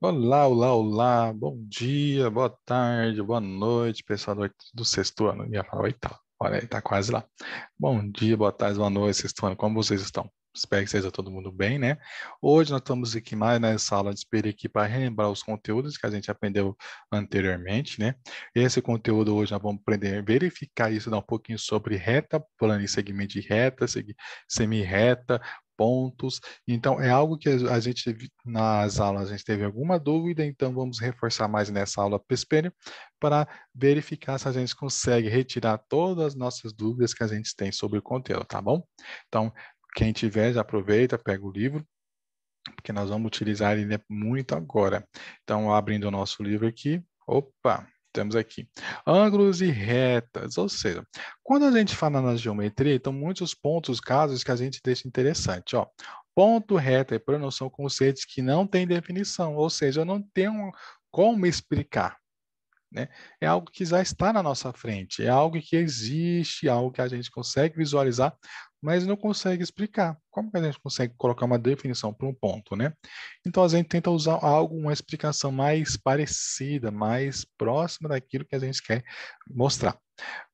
Olá, olá, olá, bom dia, boa tarde, boa noite, pessoal do sexto ano. Ia falar oitavo, olha aí, tá quase lá. Bom dia, boa tarde, boa noite, sexto ano, como vocês estão? Espero que seja todo mundo bem, né? Hoje nós estamos aqui mais nessa aula de espelho aqui para relembrar os conteúdos que a gente aprendeu anteriormente, né? Esse conteúdo hoje nós vamos aprender a verificar e estudar um pouquinho sobre reta, plano e segmento de reta, semi-reta, pontos. Então, é algo que a gente, nas aulas, a gente teve alguma dúvida, então vamos reforçar mais nessa aula PSPN para verificar se a gente consegue retirar todas as nossas dúvidas que a gente tem sobre o conteúdo, tá bom? Então, quem tiver, já aproveita, pega o livro, porque nós vamos utilizar ele muito agora. Então, abrindo o nosso livro aqui, opa, temos aqui ângulos e retas, ou seja, quando a gente fala na geometria, então muitos pontos, casos que a gente deixa interessante, ó. Ponto, reta e plano são conceitos que não têm definição, ou seja, eu não tenho como explicar, né? É algo que já está na nossa frente, é algo que existe, algo que a gente consegue visualizar, mas não consegue explicar. Como que a gente consegue colocar uma definição para um ponto, né? Então a gente tenta usar algo, uma explicação mais parecida, mais próxima daquilo que a gente quer mostrar.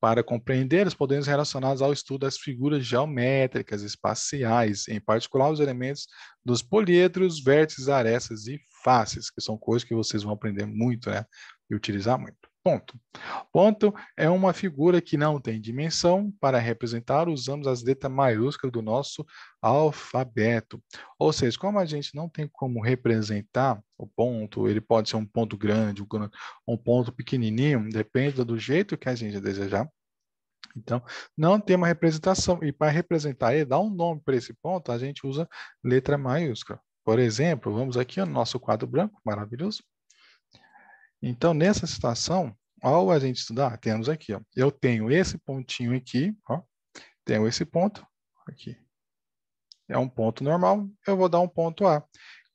Para compreender os poderes relacionados ao estudo das figuras geométricas espaciais, em particular os elementos dos poliedros, vértices, arestas e faces, que são coisas que vocês vão aprender muito, né? E utilizar muito. Ponto. Ponto é uma figura que não tem dimensão. Para representar, usamos as letras maiúsculas do nosso alfabeto. Ou seja, como a gente não tem como representar o ponto, ele pode ser um ponto grande, um ponto pequenininho, depende do jeito que a gente desejar. Então, não tem uma representação. E para representar ele, dar um nome para esse ponto, a gente usa letra maiúscula. Por exemplo, vamos aqui no nosso quadro branco, maravilhoso. Então, nessa situação, ao a gente estudar, temos aqui, ó, eu tenho esse pontinho aqui, ó, tenho esse ponto aqui. É um ponto normal, eu vou dar um ponto A.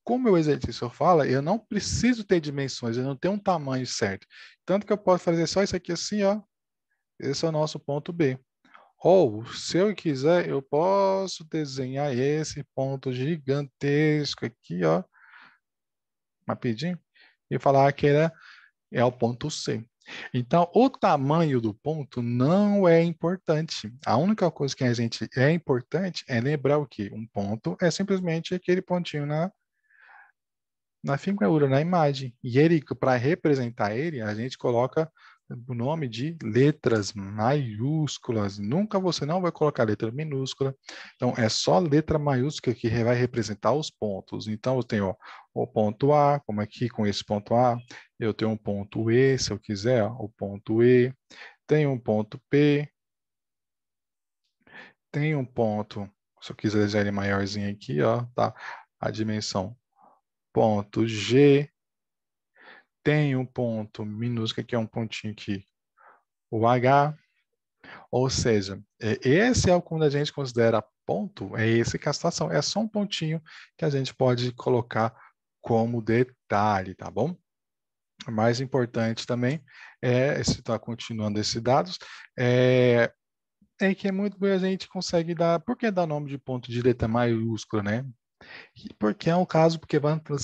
Como o exercício fala, eu não preciso ter dimensões, eu não tenho um tamanho certo. Tanto que eu posso fazer só isso aqui assim, ó. Esse é o nosso ponto B. Ou, se eu quiser, eu posso desenhar esse ponto gigantesco aqui, ó, rapidinho, e falar que ele é o ponto C. Então, o tamanho do ponto não é importante. A única coisa que a gente é importante é lembrar o que um ponto é simplesmente aquele pontinho na figura, na imagem. E ele, para representar ele, a gente coloca o nome de letras maiúsculas. Nunca você não vai colocar letra minúscula. Então, é só letra maiúscula que vai representar os pontos. Então, eu tenho ó, o ponto A, como aqui com esse ponto A. Eu tenho um ponto E, se eu quiser, ó, o ponto E. Tenho um ponto P. Tenho um ponto, se eu quiser desenhar ele maiorzinho aqui, ó, tá? A dimensão ponto G. Tem um ponto minúsculo, que é um pontinho aqui, o H, ou seja, esse é o quando a gente considera ponto, é esse que é a situação, é só um pontinho que a gente pode colocar como detalhe, tá bom? O mais importante também se está continuando esses dados, é que é muito bem a gente consegue dar, por que dar nome de ponto de letra maiúscula, né? Porque é um caso, porque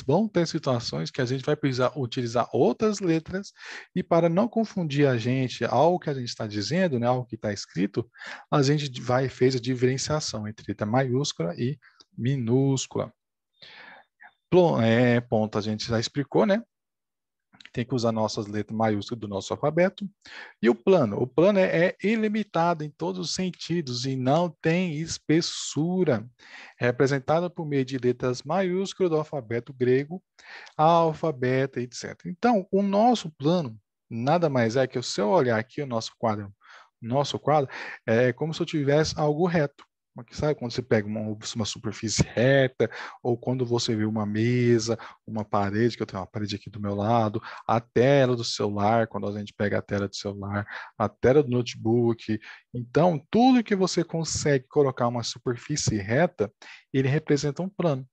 vão ter situações que a gente vai precisar utilizar outras letras, e para não confundir a gente ao que a gente está dizendo, né, ao que está escrito, a gente fez a diferenciação entre letra maiúscula e minúscula. Ponto a gente já explicou, né? Tem que usar nossas letras maiúsculas do nosso alfabeto. E o plano? O plano é ilimitado em todos os sentidos e não tem espessura. É representado por meio de letras maiúsculas do alfabeto grego, alfa, beta, etc. Então, o nosso plano nada mais é que, se eu olhar aqui o nosso quadro é como se eu tivesse algo reto. Sabe quando você pega uma superfície reta, ou quando você vê uma mesa, uma parede, que eu tenho uma parede aqui do meu lado, a tela do celular, quando a gente pega a tela do celular, a tela do notebook. Então, tudo que você consegue colocar uma superfície reta, ele representa um plano.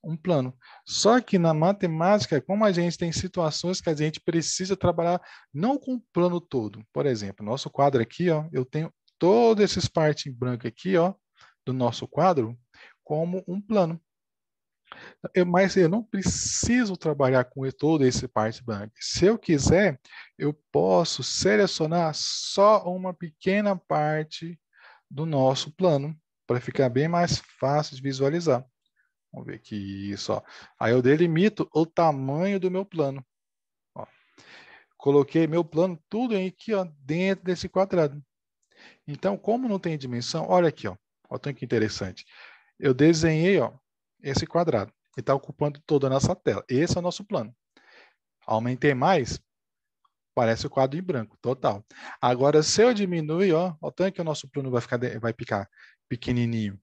Um plano. Só que na matemática, como a gente tem situações que a gente precisa trabalhar não com o plano todo. Por exemplo, nosso quadro aqui, ó, eu tenho todas essas partes em branco aqui, ó, do nosso quadro como um plano. Mas eu não preciso trabalhar com todo esse parte branca. Se eu quiser, eu posso selecionar só uma pequena parte do nosso plano, para ficar bem mais fácil de visualizar. Vamos ver aqui isso, ó. Aí eu delimito o tamanho do meu plano. Ó. Coloquei meu plano tudo aqui, ó, dentro desse quadrado. Então, como não tem dimensão, olha aqui, ó. Olha que interessante. Eu desenhei, ó, esse quadrado. E está ocupando toda a nossa tela. Esse é o nosso plano. Aumentei mais, parece o quadro em branco, total. Agora, se eu diminuir, ó, o tanto que o nosso plano vai ficar pequenininho.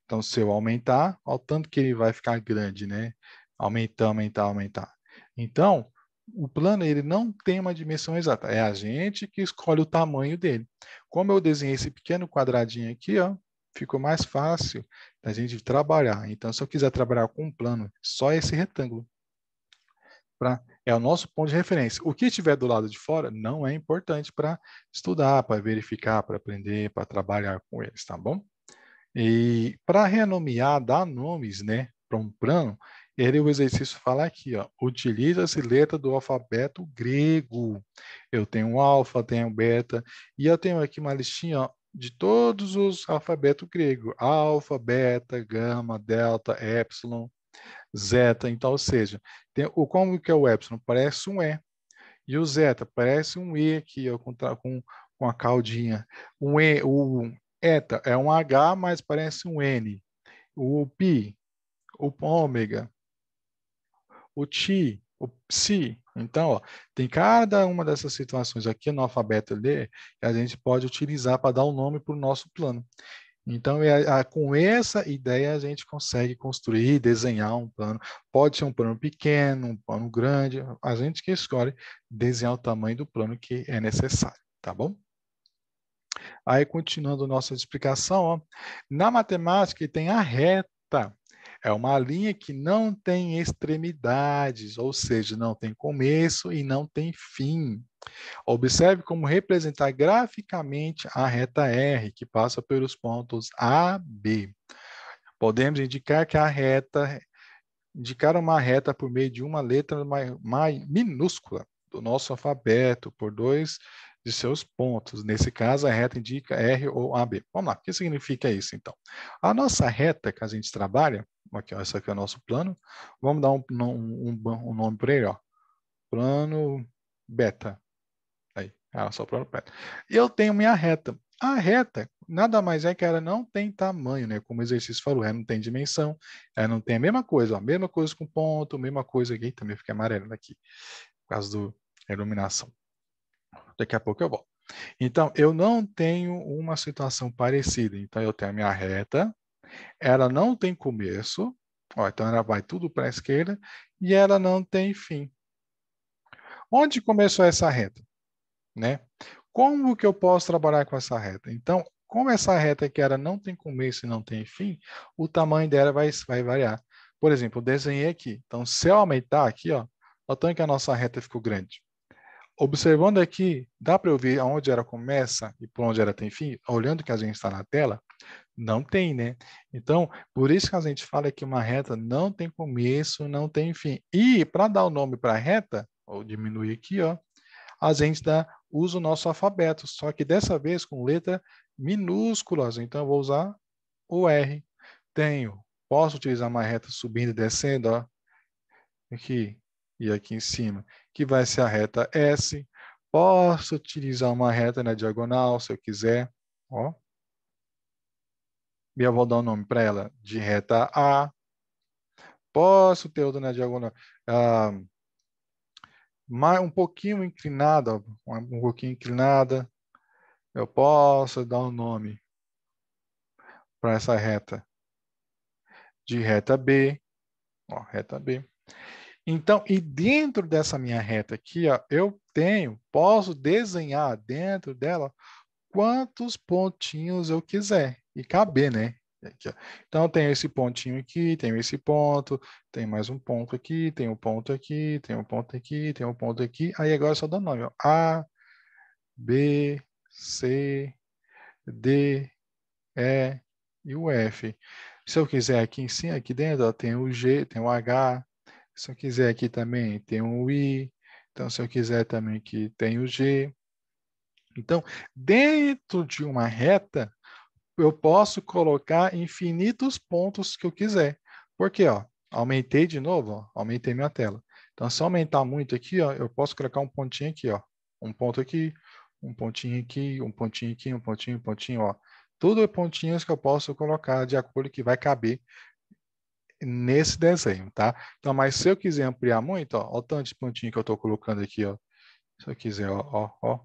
Então, se eu aumentar, olha o tanto que ele vai ficar grande, né? Aumentar, aumentar, aumentar. Então, o plano ele não tem uma dimensão exata. É a gente que escolhe o tamanho dele. Como eu desenhei esse pequeno quadradinho aqui, ó, ficou mais fácil da gente trabalhar. Então, se eu quiser trabalhar com um plano, só esse retângulo. É o nosso ponto de referência. O que estiver do lado de fora não é importante para estudar, para verificar, para aprender, para trabalhar com eles, tá bom? E para renomear, dar nomes, né, para um plano, o exercício fala aqui, ó, utiliza-se letra do alfabeto grego. Eu tenho o alfa, tenho o beta, e eu tenho aqui uma listinha, ó, de todos os alfabetos gregos, alfa, beta, gama, delta, epsilon, zeta, então, ou seja, como que é o epsilon? Parece um E, e o zeta parece um E aqui, ó, com a caldinha. O eta é um H, mas parece um N. O pi, o ômega, o ti, o psi. Então, ó, tem cada uma dessas situações aqui no alfabeto L que a gente pode utilizar para dar um nome para o nosso plano. Então, com essa ideia, a gente consegue construir, desenhar um plano. Pode ser um plano pequeno, um plano grande, a gente que escolhe desenhar o tamanho do plano que é necessário, tá bom? Aí, continuando nossa explicação, ó, na matemática tem a reta. É uma linha que não tem extremidades, ou seja, não tem começo e não tem fim. Observe como representar graficamente a reta R, que passa pelos pontos A, B. Podemos indicar uma reta por meio de uma letra minúscula do nosso alfabeto, por dois de seus pontos. Nesse caso, a reta indica R ou AB. Vamos lá, o que significa isso, então? A nossa reta que a gente trabalha, aqui, ó, esse aqui é o nosso plano, vamos dar um nome para ele, ó, plano beta. Aí, só plano beta. E eu tenho minha reta. A reta nada mais é que ela não tem tamanho, né? Como o exercício falou, ela não tem dimensão, ela não tem a mesma coisa, ó, mesma coisa com ponto, mesma coisa aqui, também fica amarelo aqui, por causa da iluminação. Daqui a pouco eu volto. Então, eu não tenho uma situação parecida. Então, eu tenho a minha reta, ela não tem começo, ó, então ela vai tudo para a esquerda, e ela não tem fim. Onde começou essa reta? Né? Como que eu posso trabalhar com essa reta? Então, como essa reta aqui ela não tem começo e não tem fim, o tamanho dela vai variar. Por exemplo, eu desenhei aqui. Então, se eu aumentar aqui, ó, notando que a nossa reta ficou grande. Observando aqui, dá para eu ver aonde ela começa e por onde ela tem fim? Olhando que a gente está na tela, não tem, né? Então, por isso que a gente fala que uma reta não tem começo, não tem fim. E para dar o nome para a reta, vou diminuir aqui, ó, a gente usa o nosso alfabeto, só que dessa vez com letra minúsculas. Então, eu vou usar o R. Posso utilizar uma reta subindo e descendo, ó, aqui e aqui em cima, que vai ser a reta S. Posso utilizar uma reta na diagonal, se eu quiser, ó. E eu vou dar um nome para ela de reta A. Posso ter outra na diagonal, um pouquinho inclinada, um pouquinho inclinada. Eu posso dar um nome para essa reta de reta B, ó, reta B. Então, e dentro dessa minha reta aqui, ó, posso desenhar dentro dela quantos pontinhos eu quiser e caber, né? Aqui, ó. Então, tenho esse pontinho aqui, tenho esse ponto, tem mais um ponto aqui, tem um ponto aqui, tem um ponto aqui, tem um ponto aqui. Aí agora só dá nome, ó. A, B, C, D, E e o F. Se eu quiser aqui em cima, aqui dentro, ó, tem o G, tem o H. Se eu quiser aqui também, tem o I. Então, se eu quiser também aqui, tem o G. Então, dentro de uma reta, eu posso colocar infinitos pontos que eu quiser. Por quê? Ó, aumentei de novo, ó, aumentei minha tela. Então, se eu aumentar muito aqui, ó, eu posso colocar um pontinho aqui, ó, um ponto aqui, um pontinho aqui, um pontinho aqui, um pontinho, ó. Tudo é pontinhos que eu posso colocar de acordo que vai caber nesse desenho, tá? Então, mas se eu quiser ampliar muito, ó, o tanto de pontinho que eu estou colocando aqui, ó. Se eu quiser, ó,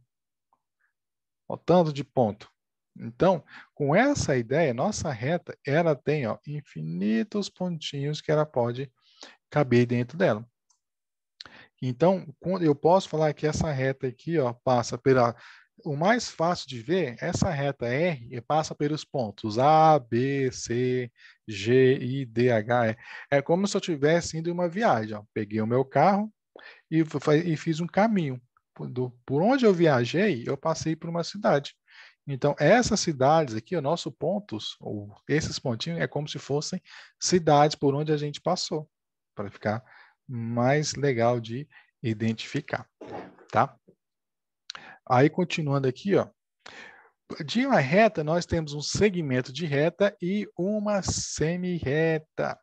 o tanto de ponto. Então, com essa ideia, nossa reta, ela tem, ó, infinitos pontinhos que ela pode caber dentro dela. Então, eu posso falar que essa reta aqui, ó, passa pela... O mais fácil de ver, essa reta R passa pelos pontos A, B, C, G, I, D, H, E. É como se eu estivesse indo em uma viagem. Ó. Peguei o meu carro e fiz um caminho. Por onde eu viajei, eu passei por uma cidade. Então, essas cidades aqui, os nossos pontos, ou esses pontinhos, é como se fossem cidades por onde a gente passou, para ficar mais legal de identificar, tá? Aí, continuando aqui, ó, de uma reta, nós temos um segmento de reta e uma semi-reta.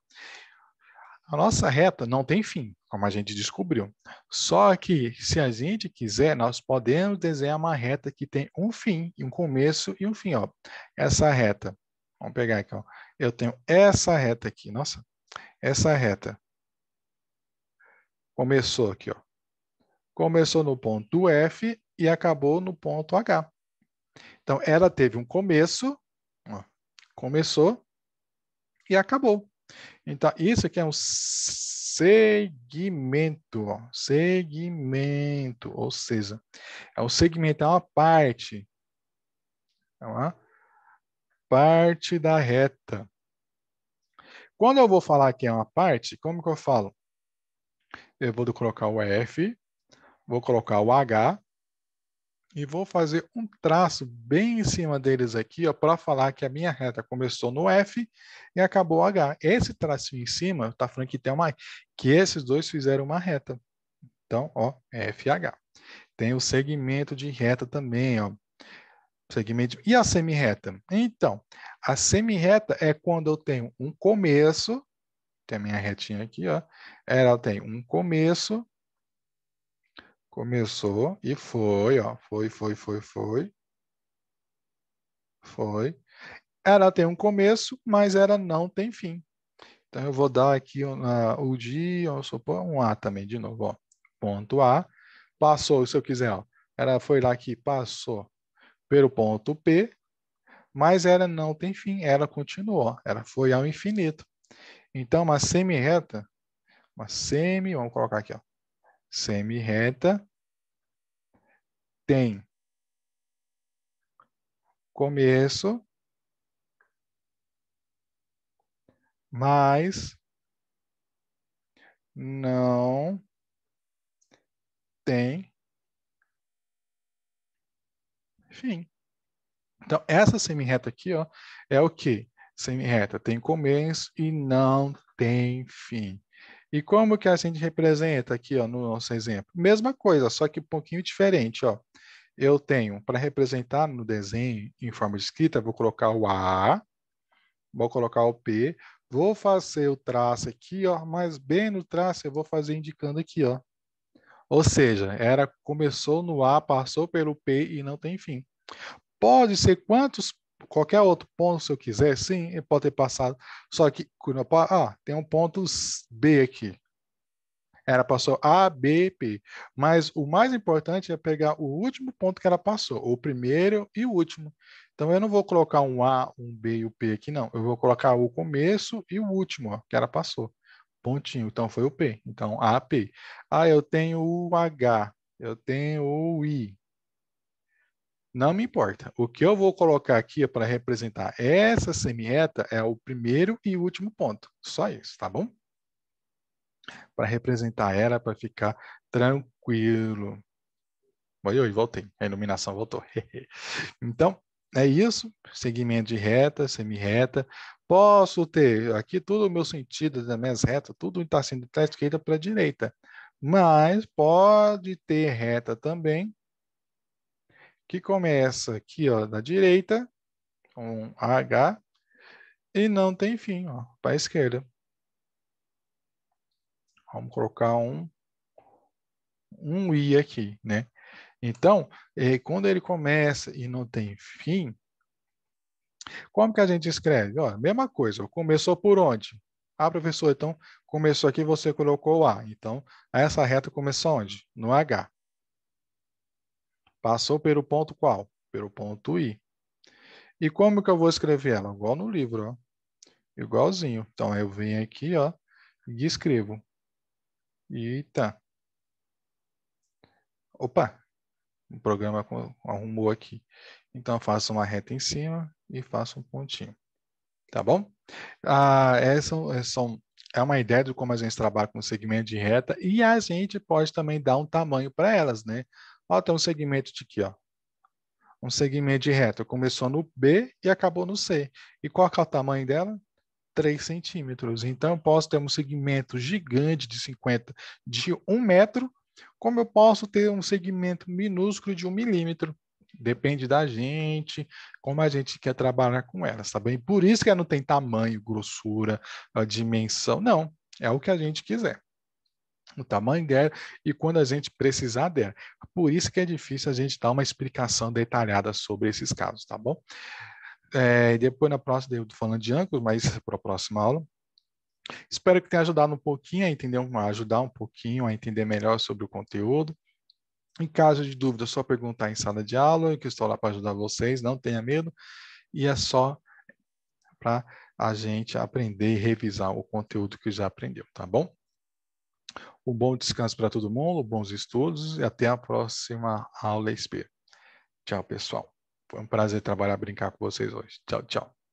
A nossa reta não tem fim, como a gente descobriu. Só que, se a gente quiser, nós podemos desenhar uma reta que tem um fim, um começo e um fim. Ó. Essa reta, vamos pegar aqui. Ó. Eu tenho essa reta aqui. Nossa, essa reta começou aqui. Ó. Começou no ponto F e acabou no ponto H. Então, ela teve um começo, ó, começou e acabou. Então, isso aqui é um segmento, ó, segmento, ou seja, é um segmento, é uma parte da reta. Quando eu vou falar que é uma parte, como que eu falo? Eu vou colocar o F, vou colocar o H e vou fazer um traço bem em cima deles aqui, para falar que a minha reta começou no F e acabou no H. Esse tracinho em cima está falando que tem que esses dois fizeram uma reta. Então, ó, FH. Tem o segmento de reta também, ó. Segmento. E a semi-reta? Então, a semi-reta é quando eu tenho um começo, tem a minha retinha aqui, ó. Ela tem um começo, começou e foi, ó. Foi. Ela tem um começo, mas ela não tem fim. Então, eu vou dar aqui o de, vamos supor, um A também, de novo, ó. Ponto A. Passou, se eu quiser, ó. Ela foi lá aqui, passou pelo ponto P, mas ela não tem fim, ela continuou, ela foi ao infinito. Então, vamos colocar aqui, ó, semi-reta tem começo, mas não tem fim. Então, essa semi-reta aqui, ó, é o quê? Semi-reta tem começo e não tem fim. E como que a gente representa aqui, ó, no nosso exemplo? Mesma coisa, só que um pouquinho diferente, ó. Eu tenho, para representar no desenho em forma de escrita, vou colocar o A, vou colocar o P, vou fazer o traço aqui, ó, mas bem no traço eu vou fazer indicando aqui, ó. Ou seja, começou no A, passou pelo P e não tem fim. Pode ser qualquer outro ponto, se eu quiser, sim, ele pode ter passado. Só que, tem um ponto B aqui. Ela passou A, B, P. Mas o mais importante é pegar o último ponto que ela passou, o primeiro e o último. Então, eu não vou colocar um A, um B e o P aqui, não. Eu vou colocar o começo e o último, ó, que ela passou. Pontinho. Então, foi o P. Então, A, P. Ah, eu tenho o H. Eu tenho o I. Não me importa. O que eu vou colocar aqui para representar essa semi-reta é o primeiro e último ponto. Só isso, tá bom? Para representar ela, para ficar tranquilo. Oi, voltei. A iluminação voltou. Então, é isso. Segmento de reta, semi-reta. Posso ter, aqui tudo o meu sentido, das minhas retas, tudo está sendo da esquerda para a direita. Mas pode ter reta também, que começa aqui, ó, da direita, um H, e não tem fim, ó, para a esquerda. Vamos colocar um I aqui, né? Então, quando ele começa e não tem fim, como que a gente escreve? Ó, mesma coisa, começou por onde? Ah, professor, então começou aqui, você colocou o A. Então, essa reta começou onde? No H. Passou pelo ponto qual? Pelo ponto I. E como que eu vou escrever ela? Igual no livro, ó. Igualzinho. Então, eu venho aqui, ó, e escrevo. Eita. Opa, o programa arrumou aqui. Então, eu faço uma reta em cima e faço um pontinho. Tá bom? É uma ideia de como a gente trabalha com segmento de reta e a gente pode também dar um tamanho para elas, né? Ó, tem um segmento de aqui, ó. Um segmento de reta. Começou no B e acabou no C. E qual que é o tamanho dela? 3 centímetros. Então, eu posso ter um segmento gigante de 50 de 1 metro, como eu posso ter um segmento minúsculo de 1 milímetro. Depende da gente, como a gente quer trabalhar com elas, tá bem? Por isso que ela não tem tamanho, grossura, a dimensão, não. É o que a gente quiser. O tamanho dela e quando a gente precisar dela. Por isso que é difícil a gente dar uma explicação detalhada sobre esses casos, tá bom? Depois na próxima, eu estou falando de ângulos, mas para a próxima aula. Espero que tenha ajudado um pouquinho a entender, ajudar um pouquinho a entender melhor sobre o conteúdo. Em caso de dúvida, é só perguntar em sala de aula, que eu estou lá para ajudar vocês, não tenha medo. E é só para a gente aprender e revisar o conteúdo que já aprendeu, tá bom? Um bom descanso para todo mundo, bons estudos e até a próxima aula, espero. Tchau, pessoal. Foi um prazer trabalhar, brincar com vocês hoje. Tchau, tchau.